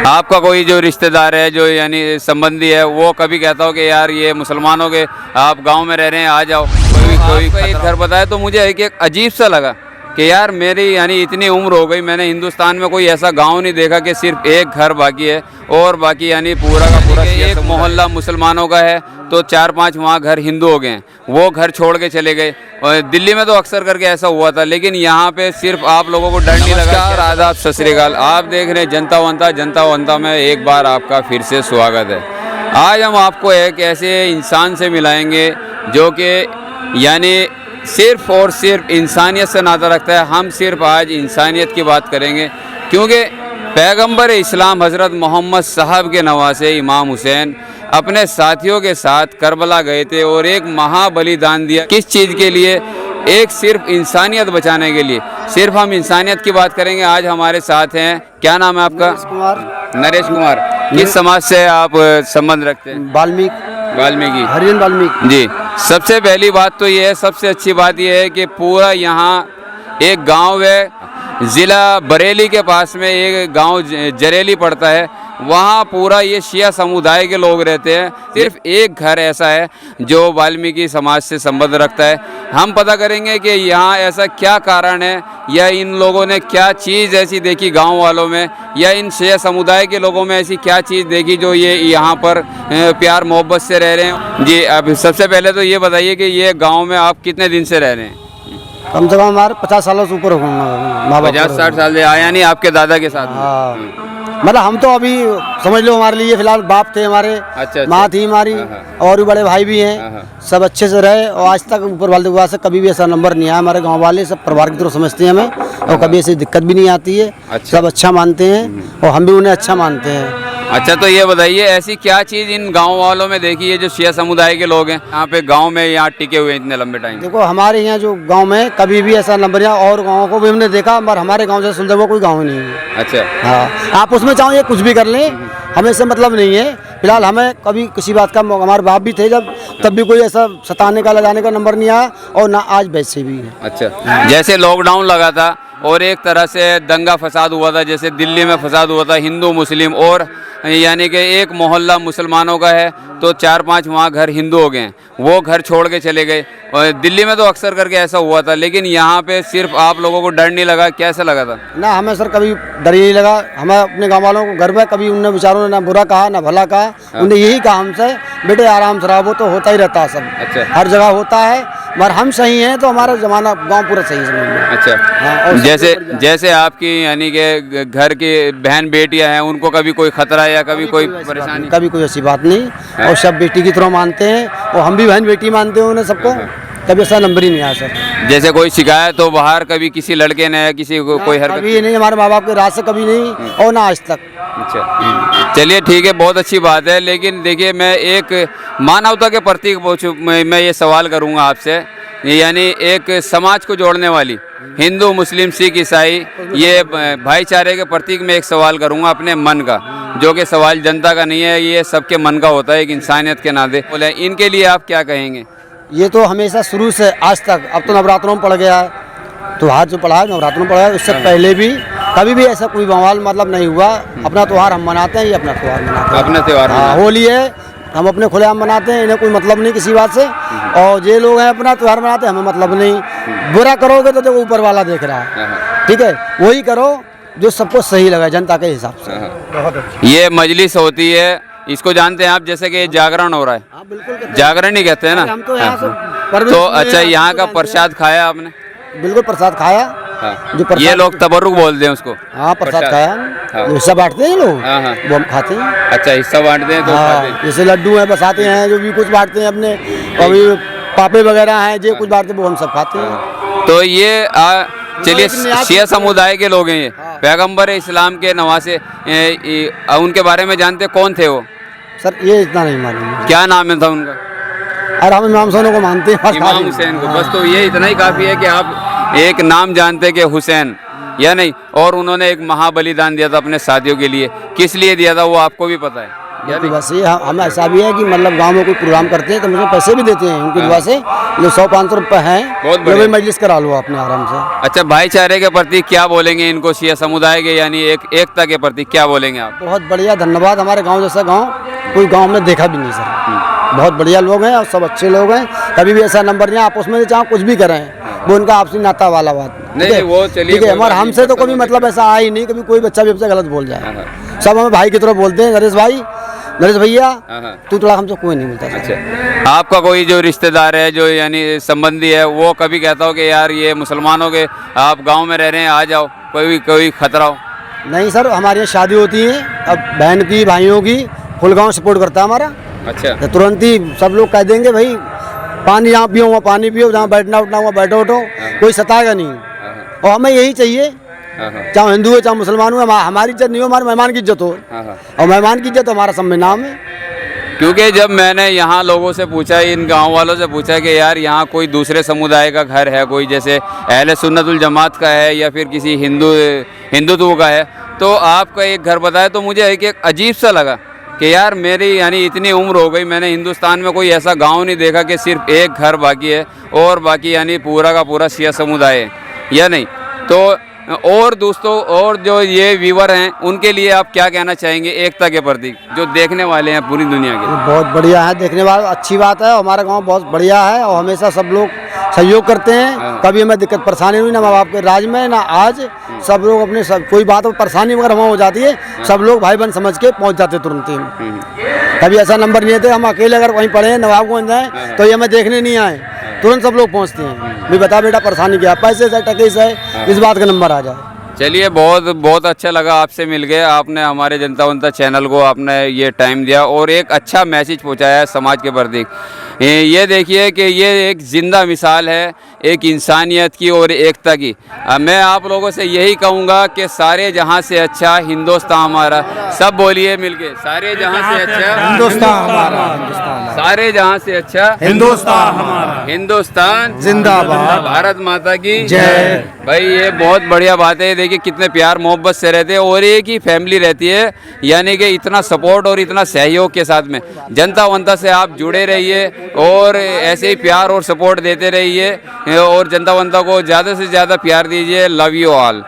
आपका कोई जो रिश्तेदार है, जो यानी संबंधी है, वो कभी कहता हो कि यार ये मुसलमानों के आप गांव में रह रहे हैं, आ जाओ, कोई एक घर बताया तो मुझे एक अजीब सा लगा कि यार मेरी यानी इतनी उम्र हो गई, मैंने हिंदुस्तान में कोई ऐसा गांव नहीं देखा कि सिर्फ एक घर बाकी है और बाकी यानी पूरा का पूरा एक मोहल्ला मुसलमानों का है तो 4-5 वहाँ घर हिंदू हो गए हैं, वो घर छोड़ के चले गए। और दिल्ली में तो अक्सर करके ऐसा हुआ था, लेकिन यहाँ पे सिर्फ आप लोगों को डर नहीं लगा। आदाब, सत श्री अकाल, आप देख रहे हैं जनता वंता में एक बार आपका फिर से स्वागत है। आज हम आपको एक ऐसे इंसान से मिलाएंगे जो कि यानी सिर्फ और सिर्फ इंसानियत से नाता रखता है। हम सिर्फ आज इंसानियत की बात करेंगे क्योंकि पैगंबर इस्लाम हज़रत मोहम्मद साहब के नवासे इमाम हुसैन अपने साथियों के साथ करबला गए थे और एक महाबलिदान दिया। किस चीज़ के लिए? एक सिर्फ इंसानियत बचाने के लिए। सिर्फ हम इंसानियत की बात करेंगे। आज हमारे साथ हैं, क्या नाम है आपका? नरेश कुमार। किस समाज से आप संबंध रखते हैं? वाल्मीकि, हरिजन वाल्मीकि जी। सबसे पहली बात तो ये है, सबसे अच्छी बात ये है कि पूरा यहाँ एक गांव है, ज़िला बरेली के पास में एक गांव जरेली पड़ता है, वहाँ पूरा ये शिया समुदाय के लोग रहते हैं। सिर्फ एक घर ऐसा है जो वाल्मीकि समाज से संबंध रखता है। हम पता करेंगे कि यहाँ ऐसा क्या कारण है, या इन लोगों ने क्या चीज़ ऐसी देखी गांव वालों में, या इन शिया समुदाय के लोगों में ऐसी क्या चीज़ देखी जो ये यहाँ पर प्यार मोहब्बत से रह रहे हैं। जी, अब सबसे पहले तो ये बताइए कि ये गाँव में आप कितने दिन से रह रहे हैं? कम से कम हमारे 50 सालों से ऊपर होगा। 50-60 साल से आया नहीं आपके दादा के साथ? हाँ, मतलब हम तो अभी समझ लो हमारे लिए फिलहाल बाप थे हमारे, अच्छा। माँ थी हमारी, और भी बड़े भाई भी हैं, सब अच्छे से रहे और आज तक ऊपर वाले दुआ से कभी भी ऐसा नंबर नहीं आया। हमारे गांव वाले सब परिवार की तरह समझते हैं हमें और कभी ऐसी दिक्कत भी नहीं आती है। सब अच्छा मानते हैं और हम भी उन्हें अच्छा मानते हैं। अच्छा, तो ये बताइए ऐसी क्या चीज़ इन गांव वालों में देखी है जो शिया समुदाय के लोग हैं यहाँ पे गांव में यहाँ टिके हुए इतने लंबे टाइम? देखो हमारे यहाँ जो गांव में कभी भी ऐसा नंबर, यहाँ और गाँव को भी हमने देखा, मगर हमारे गांव से सुंदर वो कोई गांव नहीं है। अच्छा, हाँ, आप उसमें चाहो ये कुछ भी कर लें, हमें से मतलब नहीं है। फिलहाल हमें कभी किसी बात का, हमारे बाप भी थे जब, तब भी कोई ऐसा सताने का लगाने का नंबर नहीं आया और ना आज वैसे भी है। अच्छा, जैसे लॉकडाउन लगा था और एक तरह से दंगा फसाद हुआ था, जैसे दिल्ली में फसाद हुआ था हिंदू मुस्लिम, और यानी कि एक मोहल्ला मुसलमानों का है तो 4-5 वहाँ घर हिंदू हो गए हैं, वो घर छोड़ के चले गए। और दिल्ली में तो अक्सर करके ऐसा हुआ था, लेकिन यहाँ पे सिर्फ आप लोगों को डर नहीं लगा? कैसा लगा था? ना, हमें सर कभी डर ही नहीं लगा। हमें अपने गांव वालों को घर में कभी उनने बेचारों ने ना बुरा कहा ना भला कहा। उन्हें यही कहा हमसे, बेटे आराम से रहो, वो तो होता ही रहता है सब। अच्छा। हर जगह होता है, मगर हम सही हैं तो हमारा जमाना गांव पूरा सही है। अच्छा। हाँ, जैसे आपकी यानी कि घर की बहन बेटियां हैं, उनको कभी कोई खतरा या कभी कोई परेशानी? कभी कोई ऐसी बात नहीं, और सब बेटी की तरह मानते हैं और हम भी बहन बेटी मानते हैं उन्हें सबको। कभी ऐसा नंबर ही नहीं आया सर। जैसे कोई शिकायत हो बाहर कभी किसी लड़के ने या किसी को कोई हरकत? कभी नहीं, हमारे माँ बाप के राज से कभी नहीं और ना आज तक। अच्छा, चलिए ठीक है, बहुत अच्छी बात है। लेकिन देखिए, मैं एक मानवता के प्रतीक मैं ये सवाल करूँगा आपसे, यानी एक समाज को जोड़ने वाली हिंदू मुस्लिम सिख ईसाई, ये भाईचारे के प्रतीक में एक सवाल करूँगा अपने मन का, जो कि सवाल जनता का नहीं है, ये सबके मन का होता है एक इंसानियत के नाते। बोले इनके लिए आप क्या कहेंगे? ये तो हमेशा शुरू से आज तक, अब तो नवरात्रों में पड़ गया है, त्योहार जो पड़ा है नवरात्रों में पड़ा है, उससे पहले भी कभी भी ऐसा कोई बवाल मतलब नहीं हुआ। अपना त्यौहार हम मनाते हैं, ये अपना त्यौहार मनाते हैं। अपना त्यौहार? हाँ, होली है, हम अपने खुलेआम मनाते हैं, इन्हें कोई मतलब नहीं किसी बात से। और ये लोग हैं अपना त्यौहार मनाते हैं, हमें मतलब नहीं। बुरा करोगे तो देखो ऊपर वाला देख रहा है, ठीक है, वही करो जो सबको सही लगे जनता के हिसाब से। बहुत अच्छा। ये मजलिस होती है, इसको जानते हैं आप, जैसे कि जागरण हो रहा है? हाँ, बिल्कुल जागरण ही कहते हैं ना? हम तो यहाँ से तो अच्छा, यहाँ का प्रसाद खाया आपने? बिल्कुल प्रसाद खाया। हाँ। जो प्रसाद, ये लोग तबरुक बोलते हैं उसको। हाँ, प्रसाद खाया। हाँ। जो हिस्सा बांटते हैं लोग, हाँ, हाँ। वो हम खाते हैं। अच्छा, हिस्सा बांटते हैं तो खाते हैं। जैसे लड्डू हैं बसाते हैं, जो भी कुछ बांटते हैं अपने, अभी पापे वगैरह हैं, जो कुछ बांटते हैं वो हम सब खाते हैं। तो ये चलिए, शिया समुदाय के लोग हैं ये, पैगंबर इस्लाम के नवासे, उनके बारे में जानते कौन थे वो? सर ये इतना नहीं मालूम। क्या नाम है था उनका? और हम इमाम हुसैन को मानते हैं। इमाम हुसैन को, बस तो ये इतना ही काफ़ी है कि आप एक नाम जानते कि हुसैन, या नहीं? और उन्होंने एक महाबलिदान दिया था अपने साथियों के लिए, किस लिए दिया था वो आपको भी पता है? उनकी वजह से हम ऐसा भी है कि मतलब गांव में कोई प्रोग्राम करते हैं तो मुझे पैसे भी देते हैं उनकी दुआ से, जो 100-500 रुपये हैं बहुत वो भी मजलिस करा लो अपने आराम से। अच्छा, भाईचारे के प्रति क्या बोलेंगे इनको, शिया समुदाय के यानी एकता के प्रति क्या बोलेंगे आप? बहुत बढ़िया, धन्यवाद। हमारे गांव जैसा गांव कोई गांव में देखा भी नहीं सर। बहुत बढ़िया लोग हैं और सब अच्छे लोग हैं। कभी भी ऐसा नंबर नहीं आपस में चाहे कुछ भी करें, वो उनका आपसी नाता वाला बात नहीं, वो चलिए ठीक है। हमारे हमसे तो कभी मतलब ऐसा आया ही नहीं, कभी कोई बच्चा भी हमसे गलत बोल जाए। सब हमें भाई की तरह बोलते हैं, नरेश भाई, नरेश भैया, तू थोड़ा, हमसे कोई नहीं मिलता। अच्छा, आपका कोई जो रिश्तेदार है जो यानी संबंधी है वो कभी कहता हो कि यार ये मुसलमानों के आप गांव में रह रहे हैं, आ जाओ, कोई खतरा हो? नहीं सर, हमारे यहाँ शादी होती है अब बहन की, भाइयों की, फुल गाँव सपोर्ट करता है हमारा। अच्छा, तो तुरंत ही सब लोग कह देंगे भाई पानी यहाँ पियो वहाँ पानी पियो, जहाँ बैठना उठना वहाँ बैठो उठो, कोई सताएगा नहीं। और हमें यही चाहिए, चाहे हिंदू हो चाहे मुसलमान हो, हमारी इज्जत नहीं हो, हमारे मेहमान की इज्जत हो। और मेहमान की इज्जत हमारा संविधान है। क्योंकि जब मैंने यहाँ लोगों से पूछा, इन गांव वालों से पूछा कि यार यहाँ कोई दूसरे समुदाय का घर है, कोई जैसे अहले सुन्नतुल जमात का है या फिर किसी हिंदुत्व का है, तो आपका एक घर बताया तो मुझे एक अजीब सा लगा कि यार मेरी यानी इतनी उम्र हो गई, मैंने हिंदुस्तान में कोई ऐसा गांव नहीं देखा कि सिर्फ एक घर बाकी है और बाकी यानी पूरा का पूरा शिया समुदाय है, या नहीं? तो और दोस्तों, और जो ये व्यूवर हैं उनके लिए आप क्या कहना चाहेंगे एकता के प्रति, जो देखने वाले हैं पूरी दुनिया के? बहुत बढ़िया है, देखने वाला अच्छी बात है। हमारा गांव बहुत बढ़िया है और हमेशा सब लोग सहयोग करते हैं। कभी हमें दिक्कत परेशानी हुई ना माँ बाप के राज में ना आज, सब लोग अपने सब कोई बात परेशानी वगैरह वहाँ हो जाती है, सब लोग भाई बहन समझ के पहुँच जाते तुरंत ही। कभी ऐसा नंबर नहीं है, हम अकेले अगर वहीं पढ़े नवाबगंज जाए तो ये हमें देखने नहीं आए, तुरंत सब लोग पहुँचते हैं, भी बता बेटा परेशानी क्या, पैसे से टके से, इस बात का नंबर आ जाए। चलिए, बहुत अच्छा लगा आपसे मिल गए। आपने हमारे जनता वंता चैनल को आपने ये टाइम दिया और एक अच्छा मैसेज पहुंचाया है समाज के प्रति। ये देखिए कि ये एक ज़िंदा मिसाल है एक इंसानियत की और एकता की। मैं आप लोगों से यही कहूँगा कि सारे जहाँ से अच्छा हिंदुस्तान हमारा। सब बोलिए मिलके, सारे जहाँ से अच्छा हिंदुस्तान हमारा, सारे जहाँ से अच्छा हिंदुस्तान हमारा, हिंदुस्तान जिंदाबाद, भारत माता की जय। भाई ये बहुत बढ़िया बात है। देखिए कितने प्यार मोहब्बत से रहते हैं और एक ही फैमिली रहती है, यानी कि इतना सपोर्ट और इतना सहयोग के साथ में। जनता वंता से आप जुड़े रहिए और ऐसे ही प्यार और सपोर्ट देते रहिए और जनता वंता को ज़्यादा से ज़्यादा प्यार दीजिए। Love you all.